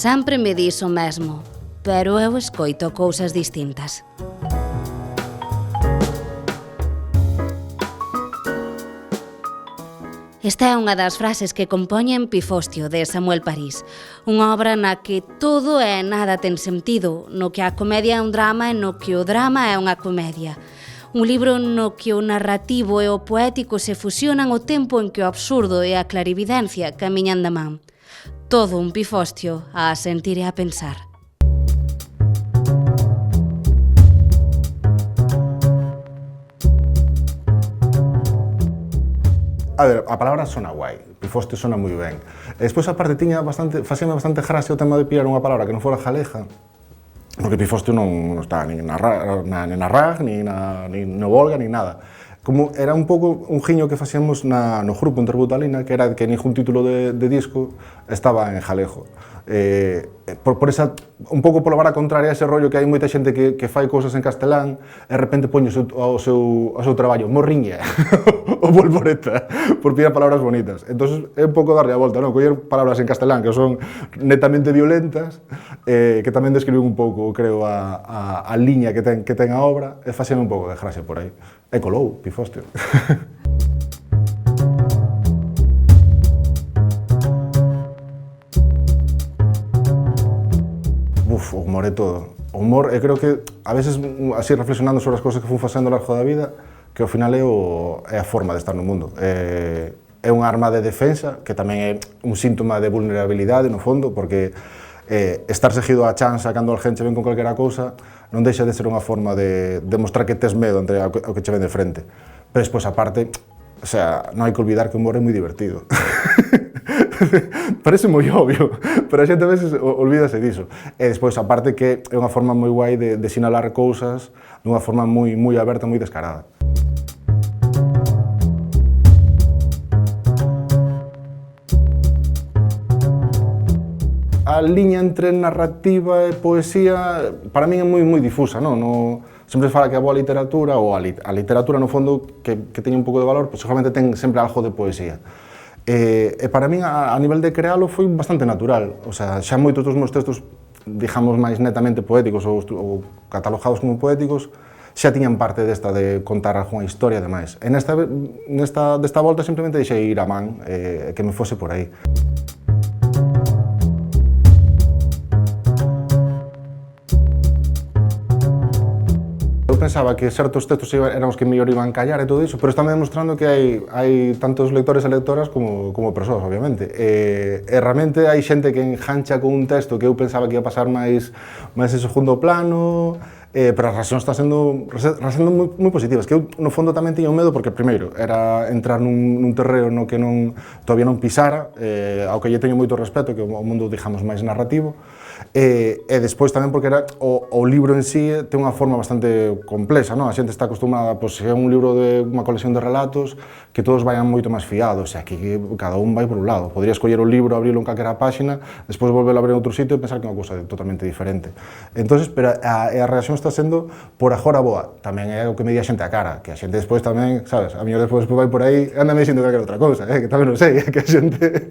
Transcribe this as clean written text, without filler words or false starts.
sempre me dis o mesmo, pero eu escoito cousas distintas. Esta é unha das frases que compoñen Pifostio, de Samuel París, unha obra na que todo e nada ten sentido, no que a comedia é un drama e no que o drama é unha comedia. Un libro no que o narrativo e o poético se fusionan ao tempo en que o absurdo e a clarividencia camiñan da man. Todo un Pifostio a sentir e a pensar. A ver, a palabra sona guai, Pifostio sona moi ben. E despois, aparte, facíame bastante gracia o tema de pillar unha palabra que non fora galega, porque Pifostio non está nin na RAG, nin no Volga, nin nada. Como era un pouco un giño que facíamos no grupo en Terbutalina, que era que ningún título de disco estaba en galego. Por esa, un pouco polo vara contraria a ese rollo que hai moita xente que fai cousas en castelán e de repente poñe ao seu traballo morriña ou bolboreta, por pillar palabras bonitas. Entón é un pouco darlle a volta, non? Coller palabras en castelán que son netamente violentas, que tamén describen un pouco, creo, a liña que ten a obra, e faceme un pouco de gracia por aí. E colou, Pifostio. O humor é todo. O humor, eu creo que, a veces, así reflexionando sobre as cousas que fui facendo ao largo da vida, que ao final é a forma de estar no mundo. É unha arma de defensa, que tamén é un síntoma de vulnerabilidade, no fondo, porque estar seguido a chanza cando a gente ven con calquera cousa non deixa de ser unha forma de demostrar que tes medo ante o que che ven de frente. Pero despois, aparte, o sea, non hai que olvidar que o humor é moi divertido. Parece moi obvio, pero a xente a veces olvídase diso. E despois, aparte, que é unha forma moi guai de sinalar cousas dunha forma moi aberta, moi descarada. A liña entre narrativa e poesía, para min é moi difusa, non? Sempre se fala que a boa literatura, ou a literatura, no fondo, que teña un pouco de valor, pois seguramente ten sempre algo de poesía. E para min, a nivel de crealo, foi bastante natural. O sea, xa moitos dos meus textos, digamos, máis netamente poéticos ou catalogados como poéticos, xa tiñan parte desta de contar algunha historia e demais. E desta volta simplemente deixei ir a man, que me fose por aí. Eu pensaba que certos textos eran os que mellor iban callar e todo iso, pero estame demostrando que hai tantos lectores e lectoras como persoas, obviamente. E realmente hai xente que engancha con un texto que eu pensaba que ia pasar máis en segundo plano, pero as reaccións están sendo moi positivas, que eu, no fondo, tamén tiña un medo, porque, primeiro, era entrar nun terreo no que todavía non pisara, ao que lle teño moito respeto, que é o mundo, digamos, máis narrativo, e despois tamén porque o libro en sí ten unha forma bastante complexa, non? A xente está acostumada, pois, se é un libro de unha colección de relatos, que todos vayan moito máis fiados, e aquí cada un vai por un lado. Podría escoller o libro, abrilo en calquera páxina, despois volverlo a abrir en outro sitio e pensar que é unha cousa totalmente diferente. Entón, pero a reacción está sendo por agora boa. Tamén é o que me di a xente a cara, que a xente despois tamén, sabes, a mellor despois vai por aí, anda me dicindo calquera outra cousa, que tamén non sei, que a xente...